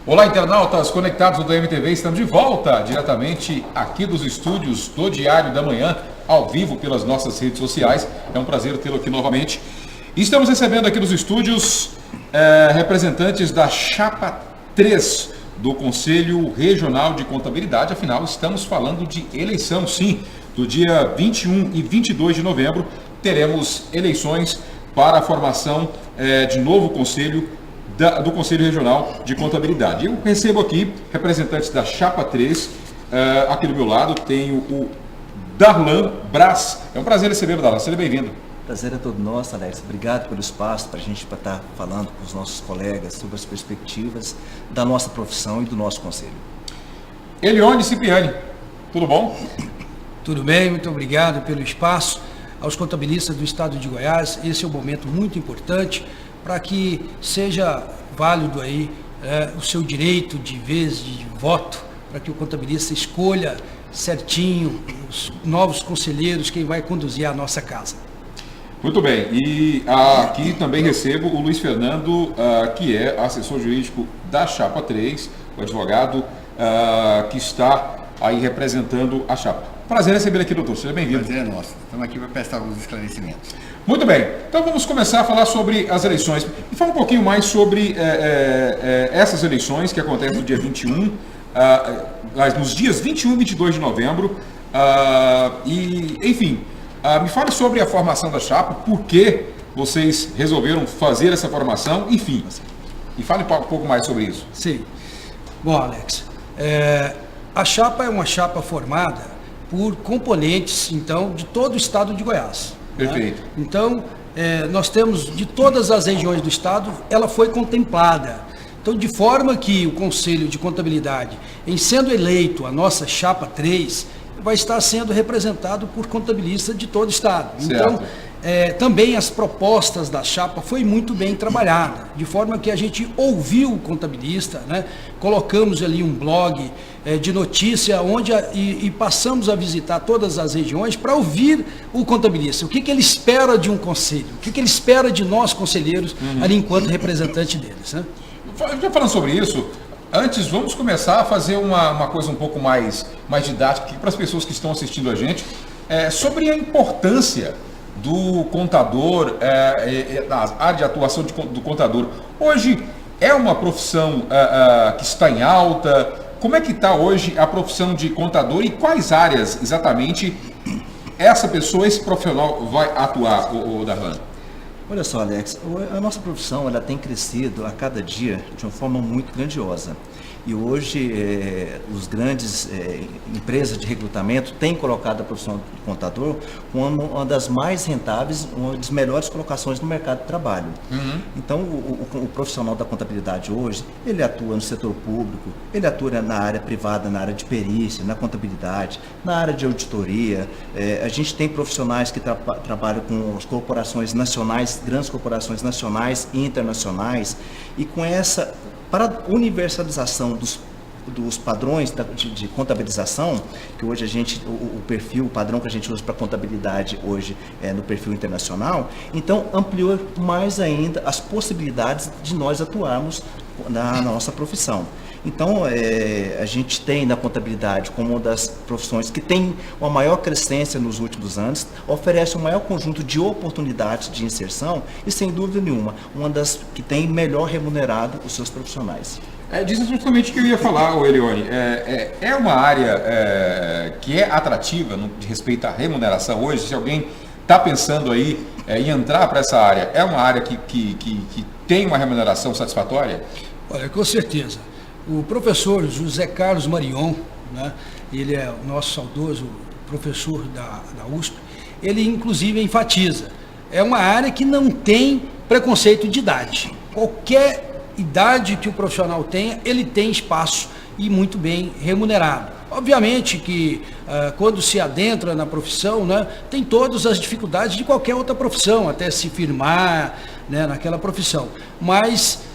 Olá, internautas conectados do DMTV, estamos de volta diretamente aqui dos estúdios do Diário da Manhã, ao vivo pelas nossas redes sociais. É um prazer tê-lo aqui novamente. E estamos recebendo aqui nos estúdios representantes da Chapa 3 do Conselho Regional de Contabilidade. Afinal, estamos falando de eleição, sim. Do dia 21 e 22 de novembro, teremos eleições para a formação de novo conselho do Conselho Regional de Contabilidade. Eu recebo aqui representantes da Chapa 3, aqui do meu lado tenho o Darlan Braz. É um prazer receber o Darlan, seja bem-vindo. Prazer é todo nosso, Alex. Obrigado pelo espaço para a gente estar falando com os nossos colegas sobre as perspectivas da nossa profissão e do nosso conselho. Elione Cipriani, tudo bom? Tudo bem, muito obrigado pelo espaço. Aos contabilistas do estado de Goiás, esse é um momento muito importante para que seja válido aí o seu direito de vez de voto, para que o contabilista escolha certinho os novos conselheiros, quem vai conduzir a nossa casa. Muito bem, e aqui também recebo o Luiz Fernando, que é assessor jurídico da Chapa 3, o advogado que está aí representando a Chapa. Prazer receber aqui, doutor. Seja bem-vindo. Prazer é nosso. Estamos aqui para prestar alguns esclarecimentos. Muito bem. Então vamos começar a falar sobre as eleições. E fala um pouquinho mais sobre essas eleições que acontecem no dia 21, nos dias 21 e 22 de novembro. Me fale sobre a formação da Chapa, por que vocês resolveram fazer essa formação, enfim. E fale um pouco mais sobre isso. Sim. Bom, Alex, a Chapa é uma chapa formada por componentes, então, de todo o estado de Goiás. Perfeito. Né? Então, nós temos, de todas as regiões do estado, ela foi contemplada. Então, de forma que o Conselho de Contabilidade, em sendo eleito a nossa Chapa 3, vai estar sendo representado por contabilistas de todo o estado. Certo. Então, também as propostas da Chapa foi muito bem trabalhada, de forma que a gente ouviu o contabilista, né? Colocamos ali um blog de notícia onde e passamos a visitar todas as regiões para ouvir o contabilista, o que ele espera de um conselho, o que ele espera de nós conselheiros ali enquanto representante deles, né? Já falando sobre isso, antes vamos começar a fazer uma coisa um pouco mais didática para as pessoas que estão assistindo a gente, sobre a importância do contador, na área de atuação do contador. Hoje é uma profissão que está em alta. Como é que está hoje a profissão de contador e quais áreas exatamente esse profissional vai atuar, o Darlan? Olha só, Alex, a nossa profissão ela tem crescido a cada dia de uma forma muito grandiosa. E hoje os grandes empresas de recrutamento têm colocado a profissão de contador como uma das mais rentáveis, uma das melhores colocações no mercado de trabalho. Então, o profissional da contabilidade hoje, ele atua no setor público, ele atua na área privada, na área de perícia, na contabilidade, na área de auditoria. A gente tem profissionais que trabalham com as corporações nacionais, grandes corporações nacionais e internacionais, e com essa... Para a universalização dos padrões de contabilização, que hoje o padrão que a gente usa para contabilidade hoje é no perfil internacional, então ampliou mais ainda as possibilidades de nós atuarmos na nossa profissão. Então, a gente tem na contabilidade como uma das profissões que tem uma maior crescência nos últimos anos, oferece um maior conjunto de oportunidades de inserção e, sem dúvida nenhuma, uma das que tem melhor remunerado os seus profissionais. Diz justamente o que eu ia falar, Elione. É uma área que é atrativa no de respeito à remuneração hoje. Se alguém está pensando aí em entrar para essa área, é uma área que tem uma remuneração satisfatória? Olha, com certeza. O professor José Carlos Marion, né, ele é o nosso saudoso professor da USP, ele inclusive enfatiza, é uma área que não tem preconceito de idade. Qualquer idade que o profissional tenha, ele tem espaço e muito bem remunerado. Obviamente que quando se adentra na profissão, né, tem todas as dificuldades de qualquer outra profissão, até se firmar, né, naquela profissão, mas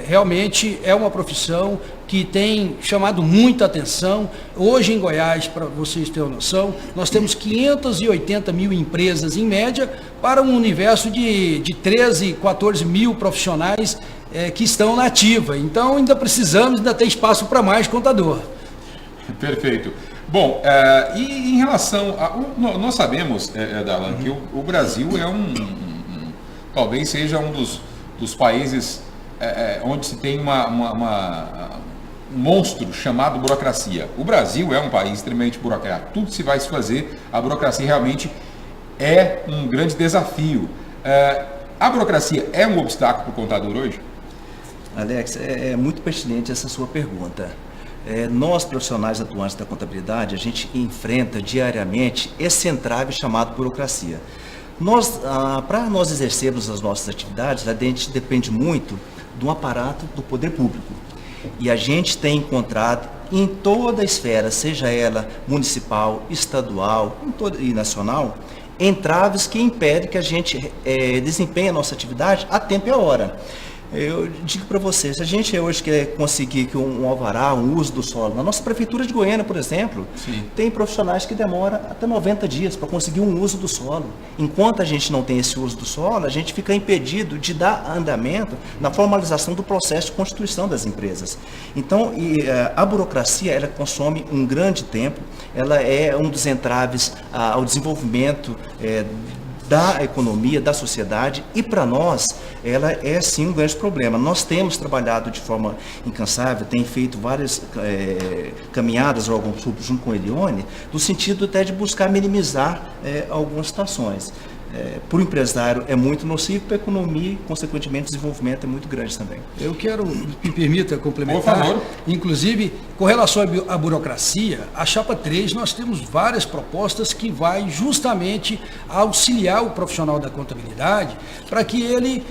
realmente é uma profissão que tem chamado muita atenção. Hoje em Goiás, para vocês terem uma noção, nós temos 580 mil empresas em média para um universo de 13, 14 mil profissionais que estão na ativa. Então ainda precisamos, ainda tem espaço para mais contador. Perfeito. Bom, e em relação nós sabemos, Darlan, que o Brasil é talvez seja um dos países onde se tem um monstro chamado burocracia. O Brasil é um país extremamente burocrático. Tudo se vai se fazer, a burocracia realmente é um grande desafio. A burocracia é um obstáculo para o contador hoje? Alex, é muito pertinente essa sua pergunta. Nós, profissionais atuantes da contabilidade, a gente enfrenta diariamente esse entrave chamado burocracia. Para nós exercermos as nossas atividades, a gente depende muito do aparato do poder público. E a gente tem encontrado em toda a esfera, seja ela municipal, estadual e nacional, entraves que impedem que a gente desempenhe a nossa atividade a tempo e a hora. Eu digo para você, se a gente hoje quer conseguir que um alvará, um uso do solo, na nossa prefeitura de Goiânia, por exemplo, sim, tem profissionais que demoram até 90 dias para conseguir um uso do solo. Enquanto a gente não tem esse uso do solo, a gente fica impedido de dar andamento na formalização do processo de constituição das empresas. Então, a burocracia, ela consome um grande tempo, ela é um dos entraves ao desenvolvimento da economia, da sociedade, e para nós ela é sim um grande problema. Nós temos trabalhado de forma incansável, tem feito várias caminhadas ao órgão público junto com o Elione, no sentido até de buscar minimizar algumas situações. Para o empresário é muito nocivo, para a economia e, consequentemente, o desenvolvimento é muito grande também. Eu quero, me permita complementar, por favor. Inclusive, com relação à burocracia, a Chapa 3, nós temos várias propostas que vai justamente auxiliar o profissional da contabilidade para que ele,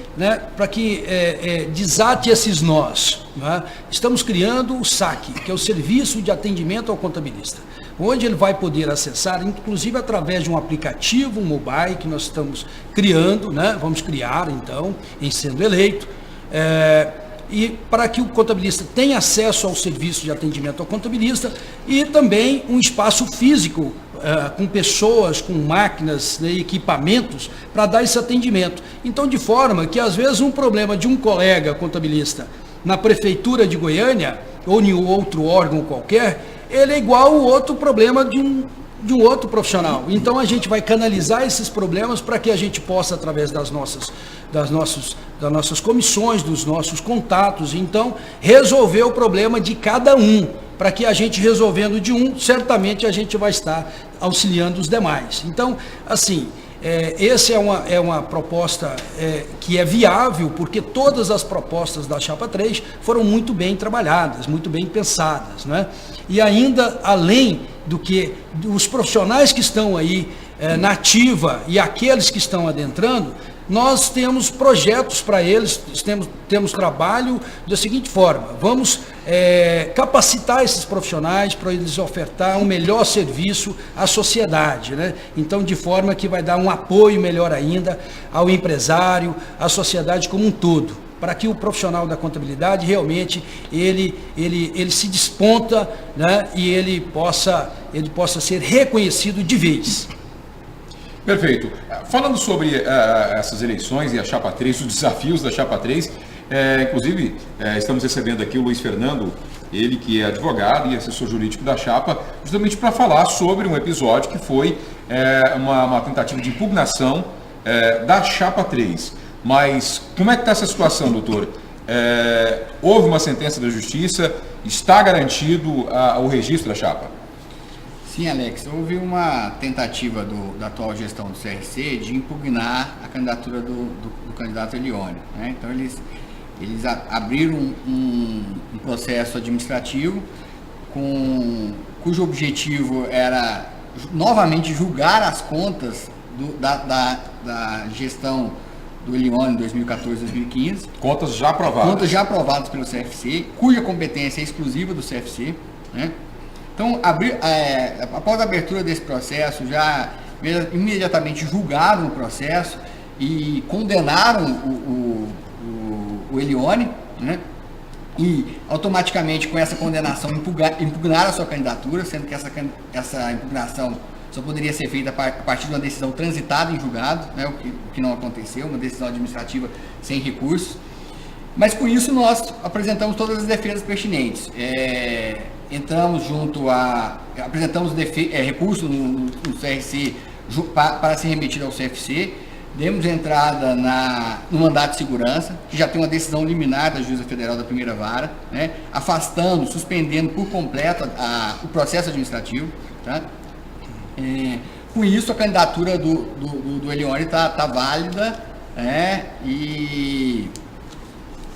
desate esses nós. Né? Estamos criando o SAC, que é o Serviço de Atendimento ao Contabilista, onde ele vai poder acessar, inclusive através de um aplicativo, um mobile, que nós estamos criando, né? Vamos criar, então, em sendo eleito, e para que o contabilista tenha acesso ao serviço de atendimento ao contabilista e também um espaço físico, com pessoas, com máquinas, né, equipamentos, para dar esse atendimento. Então, de forma que, às vezes, um problema de um colega contabilista na prefeitura de Goiânia, ou em outro órgão qualquer, ele é igual ao outro problema de um outro profissional. Então a gente vai canalizar esses problemas para que a gente possa, através das nossas comissões, dos nossos contatos, então, resolver o problema de cada um, para que a gente, resolvendo de um, certamente a gente vai estar auxiliando os demais. Então, assim, essa é uma proposta que é viável, porque todas as propostas da Chapa 3 foram muito bem trabalhadas, muito bem pensadas, né? E ainda, além do que os profissionais que estão aí na ativa e aqueles que estão adentrando, nós temos projetos para eles, temos trabalho da seguinte forma: vamos capacitar esses profissionais para eles ofertar um melhor serviço à sociedade, né? Então, de forma que vai dar um apoio melhor ainda ao empresário, à sociedade como um todo, para que o profissional da contabilidade realmente ele se desponta, né? E ele possa ser reconhecido de vez. Perfeito. Falando sobre essas eleições e a Chapa 3, os desafios da Chapa 3, inclusive estamos recebendo aqui o Luiz Fernando, ele que é advogado e assessor jurídico da Chapa, justamente para falar sobre um episódio que foi uma tentativa de impugnação da Chapa 3. Mas como é que está essa situação, doutor? Houve uma sentença da Justiça, está garantido o registro da Chapa? Sim, Alex, houve uma tentativa da atual gestão do CRC de impugnar a candidatura do candidato Elione, né? Então eles abriram um processo administrativo cujo objetivo era novamente julgar as contas da gestão do Elione em 2014-2015. Contas já aprovadas. Contas já aprovadas pelo CFC, cuja competência é exclusiva do CFC, né? Então, após a abertura desse processo, já imediatamente julgaram o processo e condenaram o Elione, né? e automaticamente com essa condenação impugnar a sua candidatura, sendo que essa impugnação só poderia ser feita a partir de uma decisão transitada em julgado, né, o que não aconteceu, uma decisão administrativa sem recursos. Mas com isso nós apresentamos todas as defesas pertinentes. Entramos apresentamos recurso no CRC para ser remetido ao CFC, demos entrada no mandato de segurança, que já tem uma decisão liminar da Juíza Federal da Primeira Vara, né, afastando, suspendendo por completo o processo administrativo. Tá? Com isso, a candidatura do Elione está válida, e,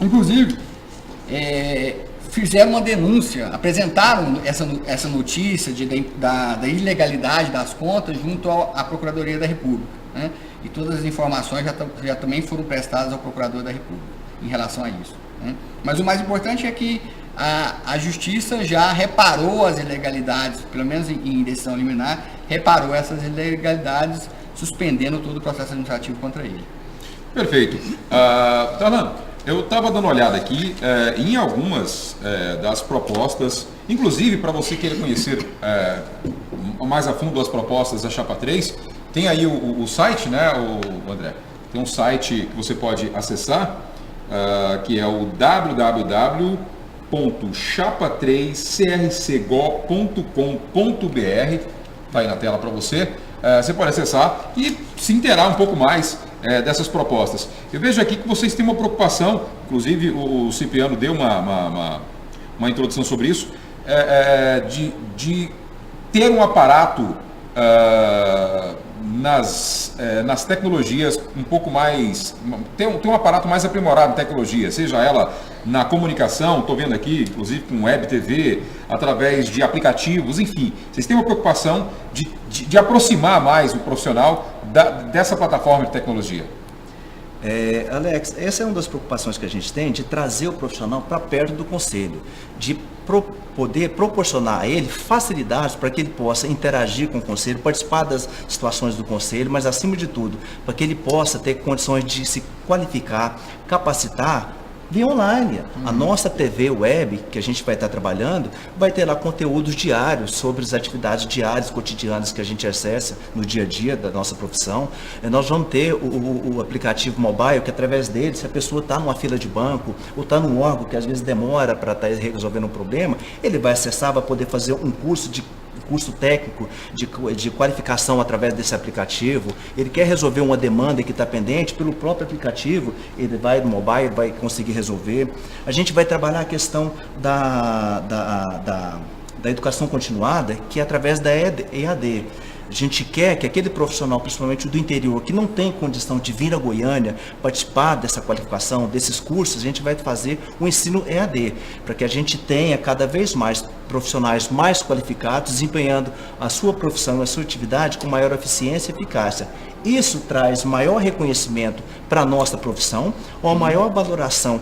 inclusive, fizeram uma denúncia, apresentaram essa notícia da ilegalidade das contas junto à Procuradoria da República, né? E todas as informações já também foram prestadas ao Procurador da República em relação a isso, né? Mas o mais importante é que a Justiça já reparou as ilegalidades, pelo menos em decisão liminar, reparou essas ilegalidades, suspendendo todo o processo administrativo contra ele. Perfeito. Tarlan, eu estava dando uma olhada aqui em algumas das propostas, inclusive para você querer conhecer mais a fundo as propostas da Chapa 3, tem aí o site, né, André? Tem um site que você pode acessar, que é o www.chapa3crcgo.com.br, está aí na tela para você. Você pode acessar e se inteirar um pouco mais dessas propostas. Eu vejo aqui que vocês têm uma preocupação, inclusive o Cipriano deu uma introdução sobre isso, de ter um aparato nas tecnologias um pouco mais, ter um aparato mais aprimorado em tecnologia, seja ela na comunicação, estou vendo aqui, inclusive com web TV, através de aplicativos, enfim, vocês têm uma preocupação de aproximar mais o profissional dessa plataforma de tecnologia. Alex, essa é uma das preocupações que a gente tem, de trazer o profissional para perto do conselho, de poder proporcionar a ele facilidades para que ele possa interagir com o conselho, participar das situações do conselho, mas acima de tudo, para que ele possa ter condições de se qualificar, capacitar via online. A nossa TV web, que a gente vai estar trabalhando, vai ter lá conteúdos diários sobre as atividades diárias, cotidianas que a gente acessa no dia a dia da nossa profissão. Nós vamos ter o aplicativo mobile, que através dele, se a pessoa está numa fila de banco, ou está num órgão que às vezes demora para estar resolvendo um problema, ele vai acessar, vai poder fazer um curso técnico de qualificação através desse aplicativo. Ele quer resolver uma demanda que está pendente, pelo próprio aplicativo, ele vai no mobile, vai conseguir resolver. A gente vai trabalhar a questão da educação continuada, que é através da EAD. A gente quer que aquele profissional, principalmente do interior, que não tem condição de vir a Goiânia, participar dessa qualificação, desses cursos, a gente vai fazer um ensino EAD, para que a gente tenha cada vez mais profissionais mais qualificados, desempenhando a sua profissão, a sua atividade com maior eficiência e eficácia. Isso traz maior reconhecimento para a nossa profissão, uma maior valoração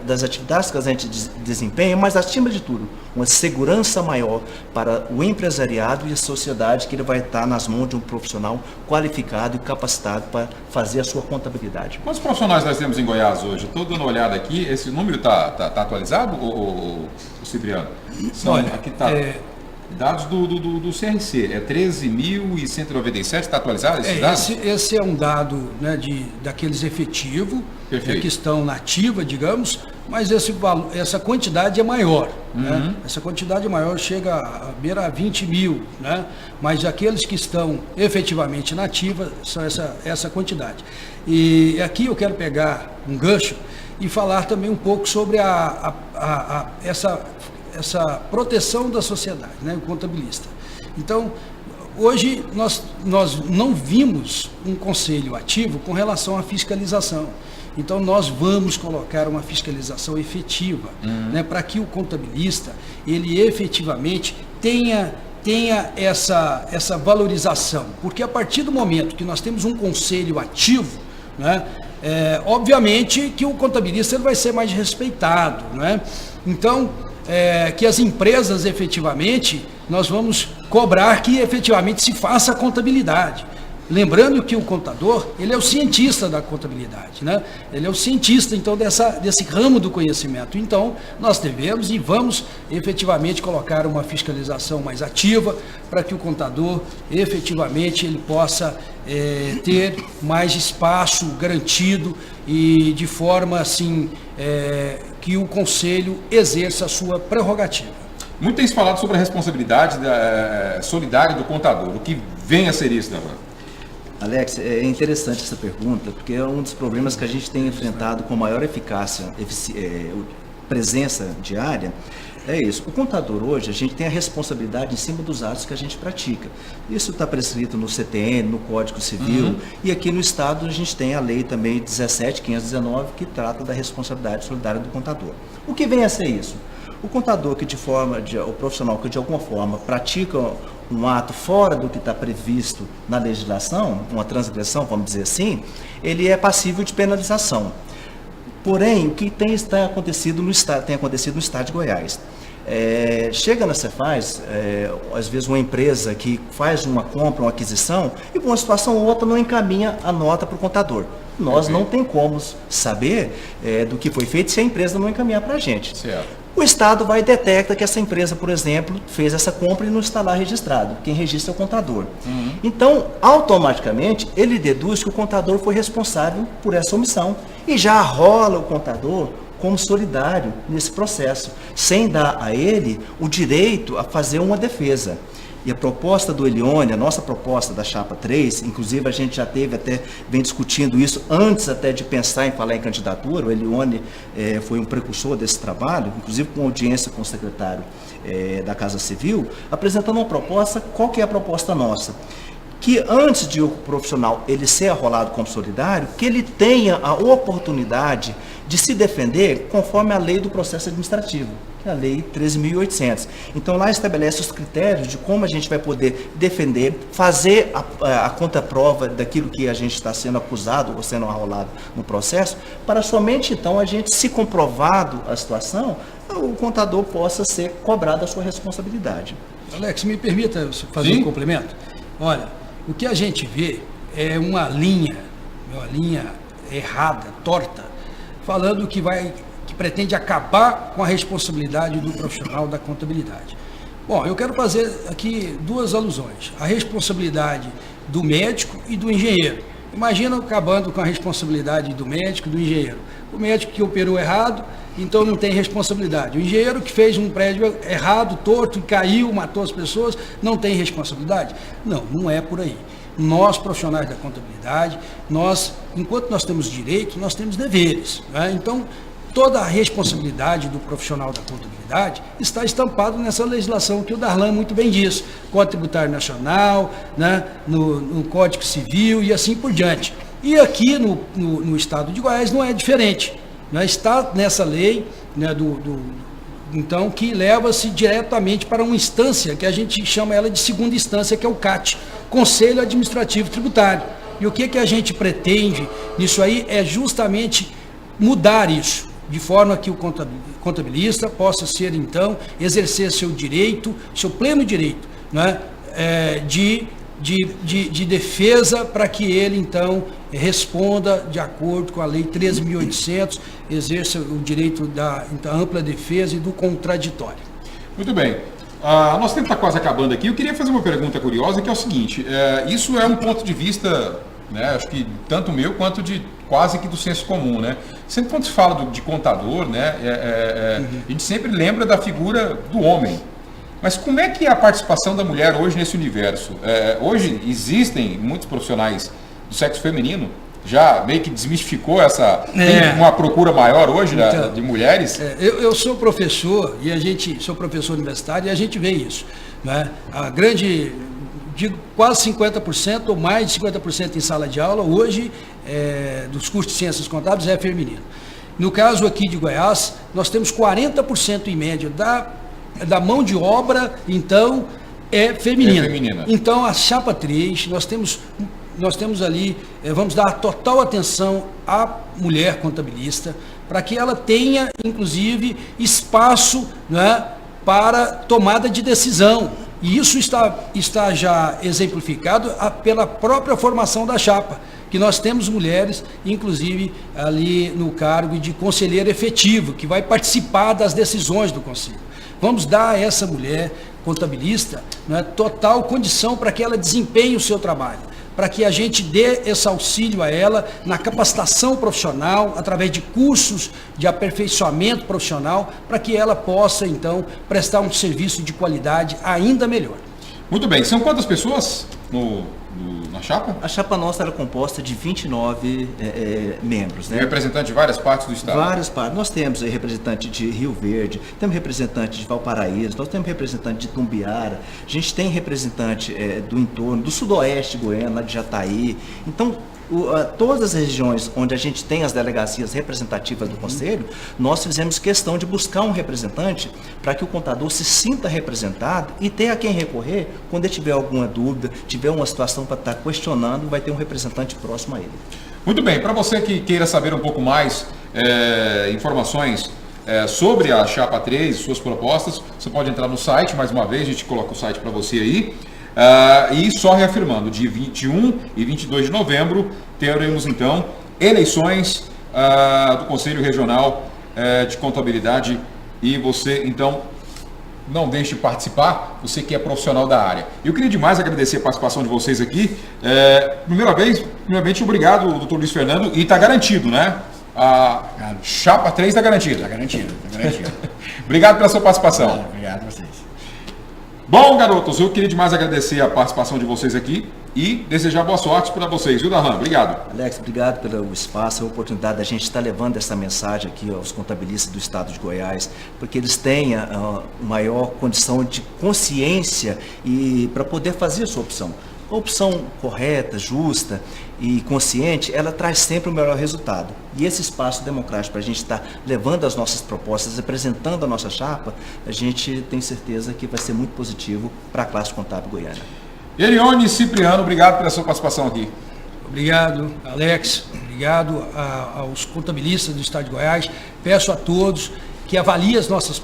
das atividades que a gente desempenha, mas acima de tudo, uma segurança maior para o empresariado e a sociedade, que ele vai estar nas mãos de um profissional qualificado e capacitado para fazer a sua contabilidade. Quantos profissionais nós temos em Goiás hoje? Estou dando uma olhada aqui, esse número está atualizado, o Cipriano? Olha, aqui está... Dados do CRC, 13.197, está atualizado esses dados? Esse é um dado, né, daqueles efetivos, que estão na ativa, digamos, mas essa quantidade é maior. Né? Essa quantidade é maior, chega a beira a 20 mil, né? Mas aqueles que estão efetivamente na ativa são essa quantidade. E aqui eu quero pegar um gancho e falar também um pouco sobre essa proteção da sociedade, né, o contabilista. Então, hoje nós não vimos um conselho ativo com relação à fiscalização. Então, nós vamos colocar uma fiscalização efetiva, né, para que o contabilista, ele efetivamente tenha essa valorização. Porque a partir do momento que nós temos um conselho ativo, né, obviamente que o contabilista ele vai ser mais respeitado, né? Então, que as empresas efetivamente, nós vamos cobrar que efetivamente se faça a contabilidade. Lembrando que o contador, ele é o cientista da contabilidade, né? Ele é o cientista, então, desse ramo do conhecimento. Então, nós devemos e vamos efetivamente colocar uma fiscalização mais ativa para que o contador, efetivamente, ele possa ter mais espaço garantido e de forma, assim, que o Conselho exerça a sua prerrogativa. Muito tem se falado sobre a responsabilidade solidária do contador. O que vem a ser isso, Darlan? Alex, é interessante essa pergunta, porque é um dos problemas que a gente tem enfrentado com maior eficácia, presença diária, é isso. O contador hoje, a gente tem a responsabilidade em cima dos atos que a gente pratica. Isso está prescrito no CTN, no Código Civil, e aqui no Estado a gente tem a lei também 17.519, que trata da responsabilidade solidária do contador. O que vem a ser isso? O contador o profissional que de alguma forma pratica um ato fora do que está previsto na legislação, uma transgressão, vamos dizer assim, ele é passível de penalização. Porém, o que tem acontecido no estado de Goiás? Chega na Cefaz, às vezes uma empresa que faz uma compra, uma aquisição, e por uma situação ou outra não encaminha a nota para o contador. Nós não tem como saber do que foi feito se a empresa não encaminhar para a gente. Certo. O Estado vai e detecta que essa empresa, por exemplo, fez essa compra e não está lá registrado. Quem registra é o contador. Então, automaticamente, ele deduz que o contador foi responsável por essa omissão e já arrola o contador como solidário nesse processo, sem dar a ele o direito a fazer uma defesa. E a proposta do Elione, a nossa proposta da Chapa 3, inclusive a gente já vem discutindo isso antes até de pensar em falar em candidatura. O Elione foi um precursor desse trabalho, inclusive com audiência com o secretário da Casa Civil, apresentando uma proposta. Qual que é a proposta nossa? Que antes de o profissional ele ser arrolado como solidário, que ele tenha a oportunidade de se defender conforme a lei do processo administrativo, que é a lei 13.800. Então lá estabelece os critérios de como a gente vai poder defender, fazer a contraprova daquilo que a gente está sendo acusado ou sendo arrolado no processo, para somente então a gente, se comprovado a situação, o contador possa ser cobrado a sua responsabilidade. Alex, me permita fazer um complemento? Olha, o que a gente vê é uma linha errada, torta, falando que pretende acabar com a responsabilidade do profissional da contabilidade. Bom, eu quero fazer aqui duas alusões. A responsabilidade do médico e do engenheiro. Imagina acabando com a responsabilidade do médico e do engenheiro. O médico que operou errado, então não tem responsabilidade. O engenheiro que fez um prédio errado, torto, caiu, matou as pessoas, não tem responsabilidade? Não é por aí. Nós, profissionais da contabilidade, enquanto nós temos direitos, nós temos deveres, né? Então, toda a responsabilidade do profissional da contabilidade está estampado nessa legislação que o Darlan muito bem disse, Código Tributário Nacional, né? no Código Civil e assim por diante. E aqui no Estado de Goiás não é diferente, né? Está nessa lei, né, então, que leva-se diretamente para uma instância, que a gente chama ela de segunda instância, que é o CAT, Conselho Administrativo Tributário. E o que a gente pretende nisso aí é justamente mudar isso, de forma que o contabilista possa ser, então, exercer seu direito, seu pleno direito, né, de defesa, para que ele, então, responda de acordo com a Lei 13.800, exerça o direito da ampla defesa e do contraditório. Muito bem. Nosso tempo está quase acabando aqui. Eu queria fazer uma pergunta curiosa, que é o seguinte: isso é um ponto de vista, né, acho que tanto meu quanto de quase que do senso comum, né? Sempre quando se fala de contador, né, a gente sempre lembra da figura do homem. Mas como é que é a participação da mulher hoje nesse universo? Hoje existem muitos profissionais do sexo feminino, já meio que desmistificou tem uma procura maior hoje então, de mulheres? Eu sou professor, sou professor universitário, e a gente vê isso, né? Digo quase 50% ou mais de 50% em sala de aula, hoje, dos cursos de ciências contábeis, é feminino. No caso aqui de Goiás, nós temos 40% em média da mão de obra, então, é feminina. Então, a Chapa 3, nós temos ali, vamos dar total atenção à mulher contabilista, para que ela tenha, inclusive, espaço, né, para tomada de decisão. E isso está já exemplificado pela própria formação da chapa, que nós temos mulheres, inclusive ali no cargo de conselheiro efetivo, que vai participar das decisões do conselho. Vamos dar a essa mulher contabilista, né, total condição para que ela desempenhe o seu trabalho, para que a gente dê esse auxílio a ela na capacitação profissional, através de cursos de aperfeiçoamento profissional, para que ela possa, então, prestar um serviço de qualidade ainda melhor. Muito bem. São quantas pessoas na chapa? A chapa nossa era composta de 29 membros, né? Representante de várias partes do estado. Várias partes. Nós temos aí representante de Rio Verde, temos representante de Valparaíso, nós temos representante de Tumbiara, a gente tem representante do entorno, do sudoeste goiano, lá de Jataí. Então, todas as regiões onde a gente tem as delegacias representativas do Conselho, nós fizemos questão de buscar um representante para que o contador se sinta representado e tenha a quem recorrer quando ele tiver alguma dúvida, tiver uma situação para estar questionando, vai ter um representante próximo a ele. Muito bem, para você que queira saber um pouco mais, informações sobre a Chapa 3, suas propostas, você pode entrar no site, mais uma vez, a gente coloca o site para você aí. E só reafirmando, dia 21 e 22 de novembro, teremos então eleições do Conselho Regional de Contabilidade e você então não deixe de participar, você que é profissional da área. Eu queria demais agradecer a participação de vocês aqui. Primeiramente, obrigado, doutor Luiz Fernando, e está garantido, né? A Chapa 3 está garantida. Está garantido, está garantido. Obrigado pela sua participação. Obrigado a vocês. Bom, garotos, eu queria demais agradecer a participação de vocês aqui e desejar boa sorte para vocês, viu, Darlan? Obrigado. Alex, obrigado pelo espaço, a oportunidade da gente estar levando essa mensagem aqui aos contabilistas do estado de Goiás, porque eles tenham maior condição de consciência e para poder fazer a sua opção. A opção correta, justa e consciente, ela traz sempre o melhor resultado. E esse espaço democrático para a gente estar levando as nossas propostas, apresentando a nossa chapa, a gente tem certeza que vai ser muito positivo para a classe contábil goiana. Elione Cipriano, obrigado pela sua participação aqui. Obrigado, Alex. Obrigado aos contabilistas do estado de Goiás. Peço a todos que avaliem as nossas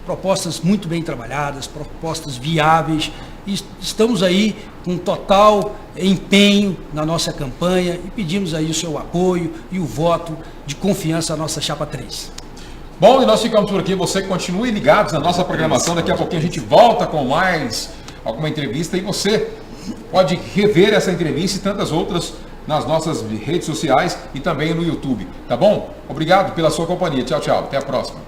propostas muito bem trabalhadas, propostas viáveis. E estamos aí com total empenho na nossa campanha e pedimos aí o seu apoio e o voto de confiança à nossa Chapa 3. Bom, e nós ficamos por aqui. Você continue ligados na nossa programação. Daqui a pouquinho a gente volta com mais alguma entrevista e você pode rever essa entrevista e tantas outras nas nossas redes sociais e também no YouTube, tá bom? Obrigado pela sua companhia. Tchau, tchau. Até a próxima.